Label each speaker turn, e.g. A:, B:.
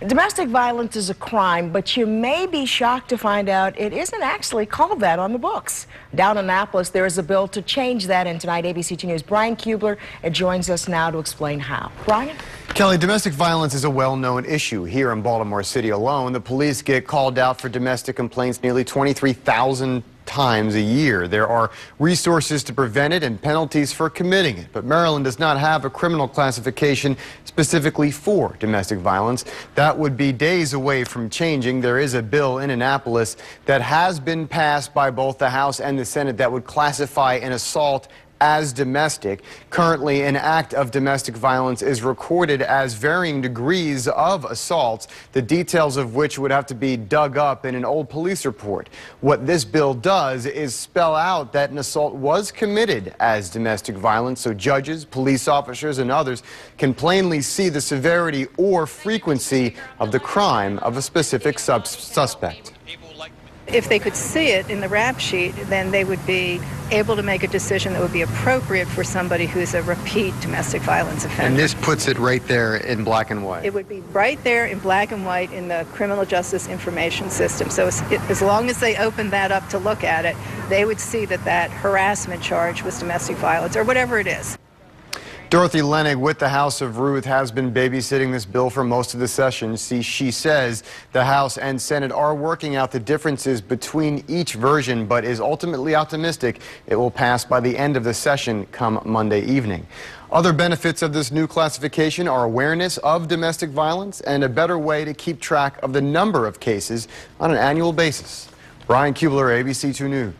A: Domestic violence is a crime, but you may be shocked to find out it isn't actually called that on the books. Down in Annapolis, there is a bill to change that, and tonight ABC 2 News' Brian Kubler joins us now to explain how. Brian?
B: Kelly, domestic violence is a well-known issue. Here in Baltimore City alone, the police get called out for domestic complaints nearly 23,000 times a year. There are resources to prevent it and penalties for committing it, but Maryland does not have a criminal classification specifically for domestic violence. That would be days away from changing. There is a bill in Annapolis that has been passed by both the House and the Senate that would classify an assault as domestic. Currently, an act of domestic violence is recorded as varying degrees of assaults, the details of which would have to be dug up in an old police report. What this bill does is spell out that an assault was committed as domestic violence, so judges, police officers, and others can plainly see the severity or frequency of the crime of a specific suspect.
C: If they could see it in the rap sheet, then they would be able to make a decision that would be appropriate for somebody who's a repeat domestic violence offender.
B: And this puts it right there in black and white.
C: It would be right there in black and white in the criminal justice information system. So as long as they open that up to look at it, they would see that that harassment charge was domestic violence or whatever it is.
B: Dorothy Lenig with the House of Ruth has been babysitting this bill for most of the session. She says the House and Senate are working out the differences between each version, but is ultimately optimistic it will pass by the end of the session come Monday evening. Other benefits of this new classification are awareness of domestic violence and a better way to keep track of the number of cases on an annual basis. Brian Kubler, ABC 2 News.